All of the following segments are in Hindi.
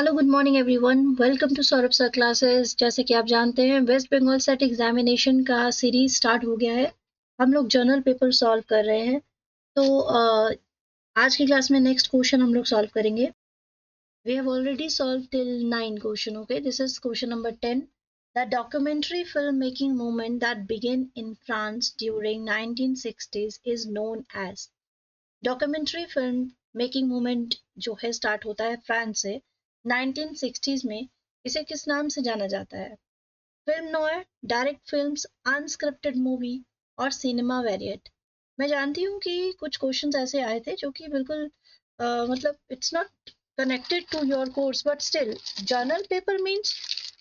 Hello good morning everyone, welcome to Saurabh sir classes. जैसे कि आप जानते हैं वेस्ट बंगाल सेट एग्जामिनेशन का सीरीज स्टार्ट हो गया है। हम लोग जर्नल पेपर सॉल्व कर रहे हैं। तो आज की क्लास में नेक्स्ट क्वेश्चन हम लोग सॉल्व करेंगे। We have already solve till 9 question. Okay, this is question number 10। The documentary film making movement that began in France during 1960s is known as. Documentary film making movement जो है स्टार्ट होता है फ्रांस से 1960s में। इसे किस नाम से जाना जाता है? Film Noire, direct films, unscripted movie और सिनेमा वेरिएट। मैं जानती हूँ कि कुछ क्वेश्चंस ऐसे आए थे जो कि बिल्कुल मतलब it's not connected to your course, but still journal paper means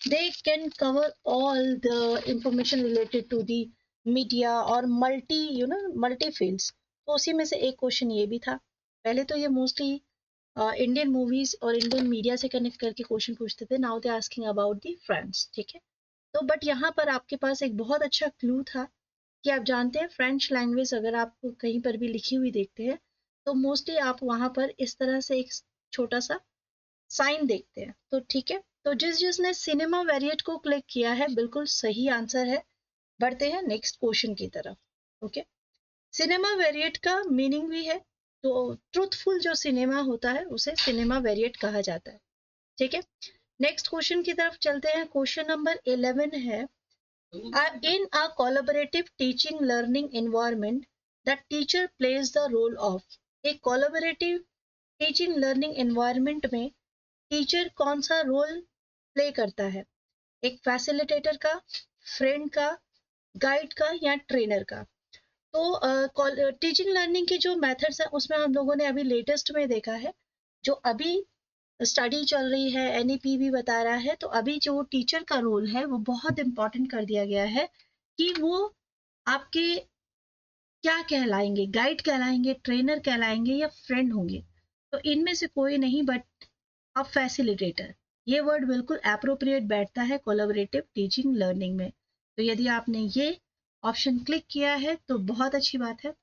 they can cover all the information related to the media और मल्टी फील्ड्स। तो उसी में से एक क्वेश्चन ये भी था। पहले तो ये मोस्टली इंडियन मूवीज और इंडियन मीडिया से कनेक्ट करके क्वेश्चन पूछते थे। Now they asking about the friends, ठीक है। तो बट यहाँ पर आपके पास एक बहुत अच्छा क्लू था कि आप जानते हैं फ्रेंच लैंग्वेज अगर आप कहीं पर भी लिखी हुई देखते हैं तो मोस्टली आप वहां पर इस तरह से एक छोटा सा साइन देखते हैं। तो ठीक है, तो जिसने सिनेमा वेरिएट को क्लिक किया है बिल्कुल सही आंसर है। बढ़ते हैं नेक्स्ट क्वेश्चन की तरफ। ओके, सिनेमा वेरिएट का मीनिंग भी है। तो ट्रूथफुल जो सिनेमा होता है उसे सिनेमा वेरिएट कहा जाता है, ठीक है। नेक्स्ट क्वेश्चन की तरफ चलते हैं। क्वेश्चन नंबर 11 है, in a collaborative teaching learning environment the teacher plays the role of। एक collaborative teaching learning environment में टीचर कौन सा रोल प्ले करता है? एक फैसिलिटेटर का, फ्रेंड का, गाइड का या ट्रेनर का? तो टीचिंग लर्निंग की जो मेथड्स है उसमें हम लोगों ने अभी लेटेस्ट में देखा है, जो अभी स्टडी चल रही है, एनईपी भी बता रहा है। तो अभी जो टीचर का रोल है वो बहुत इंपॉर्टेंट कर दिया गया है कि वो आपके क्या कहलाएंगे, गाइड कहलाएंगे, ट्रेनर कहलाएंगे या फ्रेंड होंगे? तो इनमें से कोई नहीं बट अब फैसिलिटेटर। ये वर्ड बिल्कुल एप्रोप्रिएट बैठता है कोलैबोरेटिव टीचिंग लर्निंग में। तो यदि आपने ये ऑप्शन क्लिक किया है तो बहुत अच्छी बात है।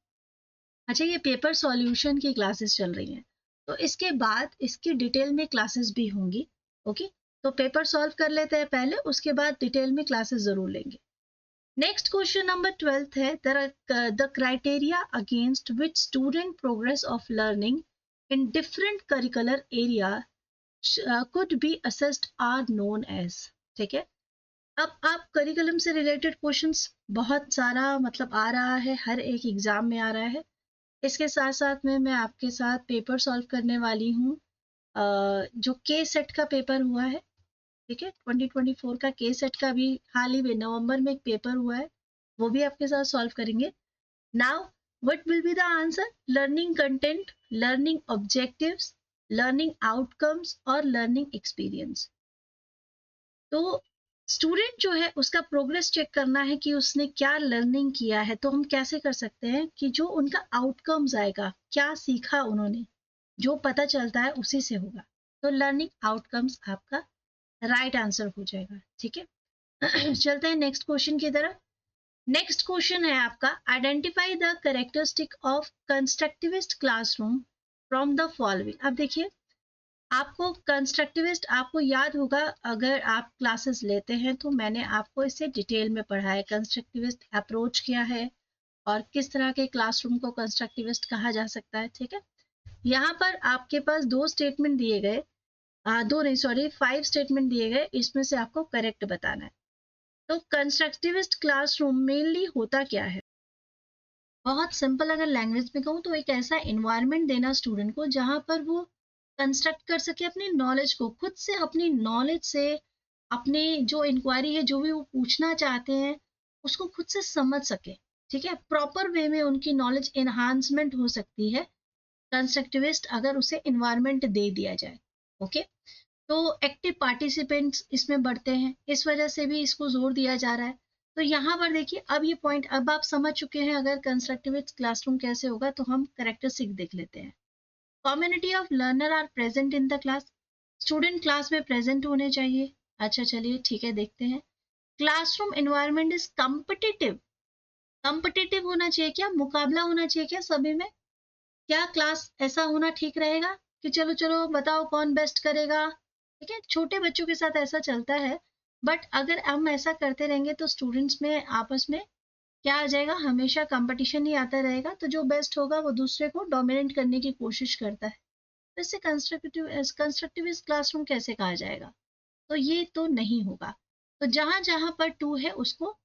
अच्छा, ये पेपर सॉल्यूशन की क्लासेस चल रही हैं, तो इसके बाद इसकी डिटेल में क्लासेस भी होंगी। ओके, तो पेपर सॉल्व कर लेते हैं पहले, उसके बाद डिटेल में क्लासेस जरूर लेंगे। नेक्स्ट क्वेश्चन नंबर 12 है, the criteria against which student progress of learning in different curricular area could be assessed are known as। ठीक है, अब आप करिकुलम से रिलेटेड क्वेश्चंस बहुत सारा मतलब आ रहा है, हर एक एग्जाम में आ रहा है। इसके साथ साथ में मैं आपके साथ पेपर सॉल्व करने वाली हूँ। जो के सेट का पेपर हुआ है, ठीक है, 2024 का के सेट का भी हाल ही में नवंबर में एक पेपर हुआ है, वो भी आपके साथ सॉल्व करेंगे। Now what will be the answer? Learning content, learning objectives, learning outcomes और लर्निंग एक्सपीरियंस। तो स्टूडेंट जो है उसका प्रोग्रेस चेक करना है कि उसने क्या लर्निंग किया है। तो हम कैसे कर सकते हैं कि जो उनका आउटकम्स आएगा, क्या सीखा उन्होंने, जो पता चलता है उसी से होगा। तो लर्निंग आउटकम्स आपका राइट आंसर हो जाएगा, ठीक है। चलते हैं नेक्स्ट क्वेश्चन की तरफ। नेक्स्ट क्वेश्चन है आपका, identify the characteristic of constructivist classroom from the following. अब देखिए, आपको कंस्ट्रक्टिविस्ट आपको याद होगा, अगर आप क्लासेस लेते हैं तो मैंने आपको इसे डिटेल में पढ़ा है, कंस्ट्रक्टिविस्ट अप्रोच क्या है और किस तरह के क्लासरूम को कंस्ट्रक्टिविस्ट कहा जा सकता है, ठीक है। यहाँ पर आपके पास दो स्टेटमेंट दिए गए, दो नहीं सॉरी 5 स्टेटमेंट दिए गए, इसमें से आपको करेक्ट बताना है। तो कंस्ट्रक्टिविस्ट क्लासरूम मेनली होता क्या है? बहुत सिंपल अगर लैंग्वेज में कहूँ तो एक ऐसा इन्वायरमेंट देना स्टूडेंट को जहाँ पर वो कंस्ट्रक्ट कर सके अपनी नॉलेज को, खुद से अपनी नॉलेज से अपने जो इंक्वायरी है, जो भी वो पूछना चाहते हैं उसको खुद से समझ सके, ठीक है। प्रॉपर वे में उनकी नॉलेज एनहांसमेंट हो सकती है कंस्ट्रक्टिविस्ट अगर उसे इन्वायरमेंट दे दिया जाए। ओके, तो एक्टिव पार्टिसिपेंट्स इसमें बढ़ते हैं, इस वजह से भी इसको जोर दिया जा रहा है। तो यहाँ पर देखिए, अब ये पॉइंट अब आप समझ चुके हैं अगर कंस्ट्रक्टिविस्ट क्लासरूम कैसे होगा। तो हम कैरेक्टरिस्टिक देख लेते हैं। Community of learner are present in the class. Student class में प्रेजेंट होने चाहिए। अच्छा चलिए ठीक है, देखते हैं। Classroom environment is competitive. Competitive होना चाहिए क्या, मुकाबला होना चाहिए क्या सभी में? क्या क्लास ऐसा होना ठीक रहेगा कि चलो चलो बताओ कौन बेस्ट करेगा, ठीक है, छोटे बच्चों के साथ ऐसा चलता है, बट अगर हम ऐसा करते रहेंगे तो स्टूडेंट्स में आपस में क्या आ जाएगा, हमेशा कंपटीशन ही आता रहेगा, तो जो बेस्ट होगा वो दूसरे को डोमिनेट करने की कोशिश करता है। तो इससे कंस्ट्रक्टिविस्ट क्लासरूम कैसे कहा जाएगा? तो ये तो नहीं होगा। तो जहां जहां पर टू है उसको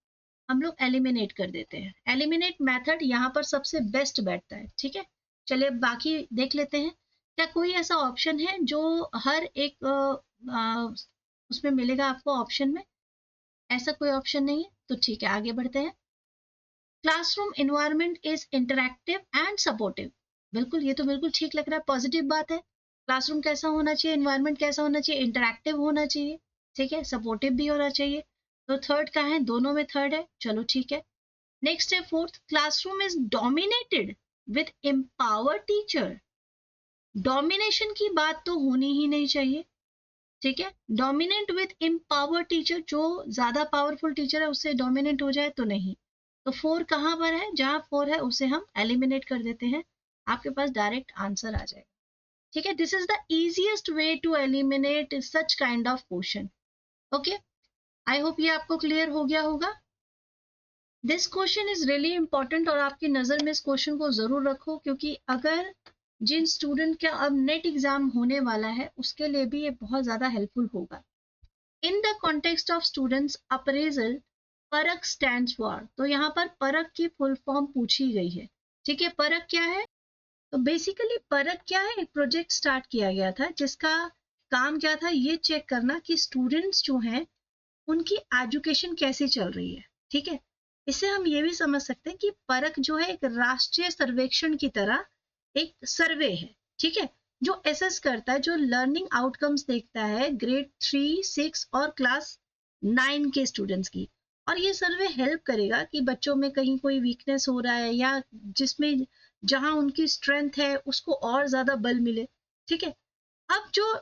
हम लोग एलिमिनेट कर देते हैं। एलिमिनेट मेथड यहाँ पर सबसे बेस्ट बैठता है। ठीक है, चलिए बाकी देख लेते हैं। क्या कोई ऐसा ऑप्शन है जो हर एक उसमें मिलेगा आपको ऑप्शन में? ऐसा कोई ऑप्शन नहीं है, तो ठीक है आगे बढ़ते हैं। Classroom environment is interactive and supportive. बिल्कुल, ये तो बिल्कुल ठीक लग रहा है, पॉजिटिव बात है। क्लासरूम कैसा होना चाहिए, एनवायरनमेंट कैसा होना चाहिए? इंटरैक्टिव होना चाहिए, ठीक है, सपोर्टिव भी होना चाहिए। तो थर्ड का है, दोनों में थर्ड है, चलो ठीक है। नेक्स्ट है fourth, classroom is dominated with empower teacher. Domination की बात तो होनी ही नहीं चाहिए, ठीक है। डोमिनेट विथ एम्पावर टीचर, जो ज्यादा पावरफुल टीचर है उससे डोमिनेट हो जाए तो नहीं। तो फोर कहाँ पर है? जहां फोर है उसे हम एलिमिनेट कर देते हैं, आपके पास डायरेक्ट आंसर आ जाएगा। ठीक है, this is the easiest way to eliminate such kind of question. Okay, I hope ये आपको क्लियर हो गया होगा। This question is really important और आपकी नजर में इस क्वेश्चन को जरूर रखो, क्योंकि अगर जिन स्टूडेंट का अब नेट एग्जाम होने वाला है उसके लिए भी ये बहुत ज्यादा हेल्पफुल होगा। In the context of students appraisal, परख स्टैंड्स फॉर। तो यहाँ पर परख की फुल फॉर्म पूछी गई है। ठीक है, परख क्या है? तो बेसिकली परख क्या है, एक प्रोजेक्ट स्टार्ट किया गया था जिसका काम क्या था, ये चेक करना कि स्टूडेंट्स जो हैं उनकी एजुकेशन कैसी चल रही है। ठीक है, इससे हम ये भी समझ सकते हैं कि परख जो है एक राष्ट्रीय सर्वेक्षण की तरह एक सर्वे है। ठीक है, जो एसेस करता है, जो लर्निंग आउटकम्स देखता है ग्रेड 3, 6 और क्लास 9 के स्टूडेंट्स की। और ये सर्वे हेल्प करेगा कि बच्चों में कहीं कोई वीकनेस हो रहा है या जिसमें जहां उनकी स्ट्रेंथ है उसको और ज्यादा बल मिले। ठीक है, अब जो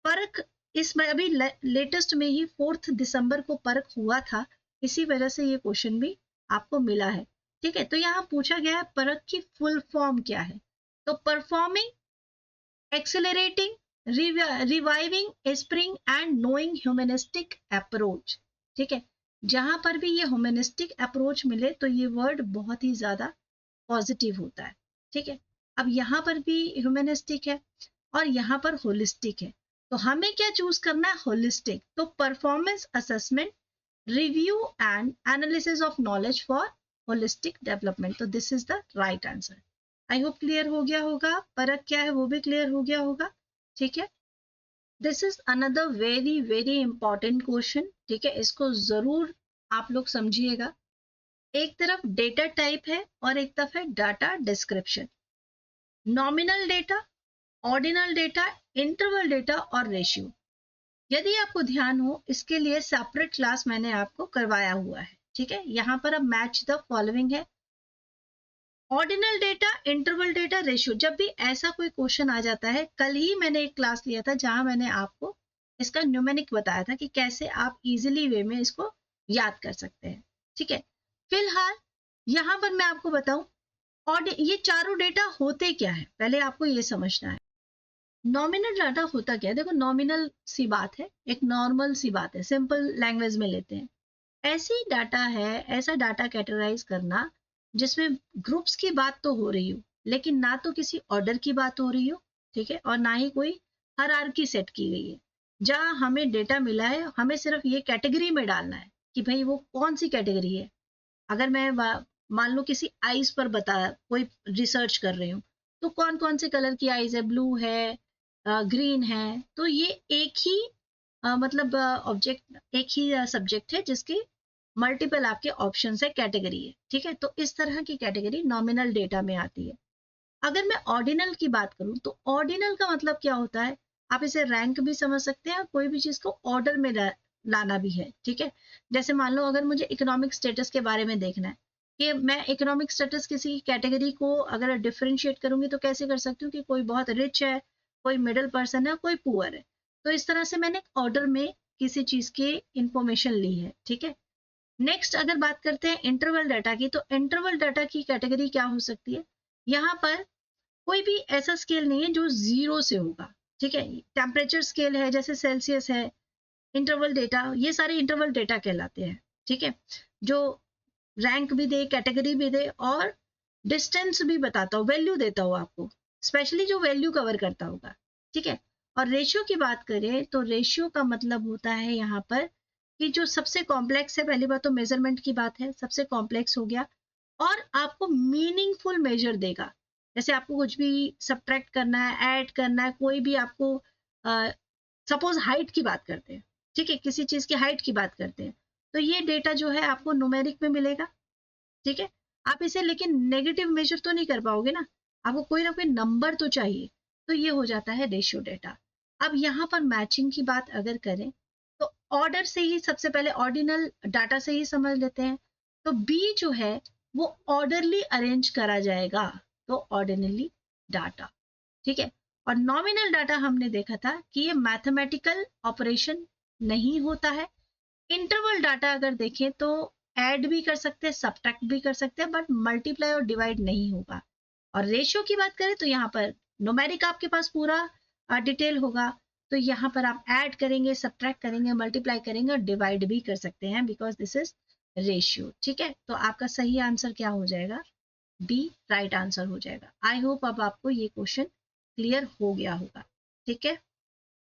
परख इसमें अभी लेटेस्ट में ही 4 दिसंबर को परख हुआ था, इसी वजह से ये क्वेश्चन भी आपको मिला है। ठीक है, तो यहाँ पूछा गया है परख की फुल फॉर्म क्या है। तो performing, accelerating, reviving, spring and knowing humanistic approach. ठीक है, जहां पर भी ये ह्यूमनिस्टिक अप्रोच मिले तो ये वर्ड बहुत ही ज्यादा पॉजिटिव होता है। ठीक है, अब यहाँ पर भी ह्यूमनिस्टिक है और यहाँ पर होलिस्टिक है, तो हमें क्या चूज करना है? होलिस्टिक। तो performance assessment, review and analysis of knowledge for holistic development. तो this is the right answer. I hope clear हो गया होगा, परख क्या है वो भी क्लियर हो गया होगा। ठीक है, this is another very very important question. ठीक है, इसको जरूर आप लोग समझिएगा। एक तरफ डेटा टाइप है और एक तरफ है data description. Nominal data, ordinal data, interval data और रेशियो। यदि आपको ध्यान हो, इसके लिए सेपरेट क्लास मैंने आपको करवाया हुआ है। ठीक है, यहाँ पर अब मैच द फॉलोइंग है। Ordinal data, interval data, ratio. जब भी ऐसा कोई क्वेश्चन आ जाता है, कल ही मैंने एक क्लास लिया था जहां मैंने आपको इसका न्यूमेरिक बताया था कि कैसे आप इजीली वे में इसको याद कर सकते हैं। ठीक है, फिलहाल यहाँ पर मैं आपको बताऊं और ये चारों डेटा होते क्या है, पहले आपको ये समझना है। नॉमिनल डाटा होता क्या है? देखो, नॉमिनल सी बात है, एक नॉर्मल सी बात है, सिंपल लैंग्वेज में लेते हैं। ऐसी डाटा है, ऐसा डाटा कैटेगराइज करना जिसमें ग्रुप्स की बात तो हो रही हो लेकिन ना तो किसी ऑर्डर की बात हो रही हो, ठीक है, और ना ही कोई हायरार्की सेट की गई है। जहां हमें डेटा मिला है, हमें सिर्फ ये कैटेगरी में डालना है कि भाई वो कौन सी कैटेगरी है। अगर मैं मान लो किसी आइज पर बता कोई रिसर्च कर रही हूँ, तो कौन कौन से कलर की आइज है, ब्लू है, ग्रीन है, तो ये एक ही मतलब ऑब्जेक्ट, एक ही सब्जेक्ट है जिसकी मल्टीपल आपके ऑप्शन है, कैटेगरी है। ठीक है, तो इस तरह की कैटेगरी नॉमिनल डेटा में आती है। अगर मैं ऑर्डिनल की बात करूं तो ऑर्डिनल का मतलब क्या होता है? आप इसे रैंक भी समझ सकते हैं, कोई भी चीज को ऑर्डर में लाना भी है। ठीक है, जैसे मान लो अगर मुझे इकोनॉमिक स्टेटस के बारे में देखना है कि मैं इकोनॉमिक स्टेटस किसी कैटेगरी को अगर डिफरेंशिएट करूंगी तो कैसे कर सकती हूँ कि कोई बहुत रिच है, कोई मिडिल पर्सन है, कोई पुअर है। तो इस तरह से मैंने ऑर्डर में किसी चीज की इंफॉर्मेशन ली है। ठीक है, नेक्स्ट अगर बात करते हैं इंटरवल डाटा की, तो इंटरवल डाटा की कैटेगरी क्या हो सकती है? यहाँ पर कोई भी ऐसा स्केल नहीं है जो 0 से होगा। ठीक है। टेम्परेचर स्केल है जैसे सेल्सियस है, इंटरवल डेटा, ये सारे इंटरवल डेटा कहलाते हैं। ठीक है, जो रैंक भी दे, कैटेगरी भी दे और डिस्टेंस भी बताता हो, वैल्यू देता हो आपको, स्पेशली जो वैल्यू कवर करता होगा। ठीक है, और रेशियो की बात करें तो रेशियो का मतलब होता है यहाँ पर कि जो सबसे कॉम्प्लेक्स है, पहली बात तो मेजरमेंट की बात है, सबसे कॉम्प्लेक्स हो गया, और आपको मीनिंगफुल मेजर देगा। जैसे आपको कुछ भी सब्ट्रैक्ट करना है, ऐड करना है, कोई भी आपको सपोज हाइट की बात करते हैं, ठीक है, किसी चीज की हाइट की बात करते हैं, तो ये डेटा जो है आपको न्यूमेरिक में मिलेगा। ठीक है, आप इसे लेकिन नेगेटिव मेजर तो नहीं कर पाओगे ना, आपको कोई ना कोई नंबर तो चाहिए, तो ये हो जाता है रेशियो डेटा। अब यहाँ पर मैचिंग की बात अगर करें तो ऑर्डर से ही, सबसे पहले ऑर्डिनल डाटा से ही समझ लेते हैं। तो बी जो है वो ऑर्डरली अरेंज करा जाएगा, तो ऑर्डिनली डाटा। ठीक है, और नॉमिनल डाटा हमने देखा था कि ये मैथमेटिकल ऑपरेशन नहीं होता है। इंटरवल डाटा अगर देखें तो ऐड भी कर सकते हैं, सब्ट्रैक्ट भी कर सकते हैं, बट मल्टीप्लाई और डिवाइड नहीं होगा। और रेशियो की बात करें तो यहाँ पर न्यूमेरिक आपके पास पूरा डिटेल होगा, तो यहाँ पर आप ऐड करेंगे, सब्ट्रैक्ट करेंगे, मल्टीप्लाई करेंगे और डिवाइड भी कर सकते हैं, बिकॉज दिस इज रेशियो। ठीक है, तो आपका सही आंसर क्या हो जाएगा? बी राइट आंसर हो जाएगा। आई होप अब आपको ये क्वेश्चन क्लियर हो गया होगा। ठीक है।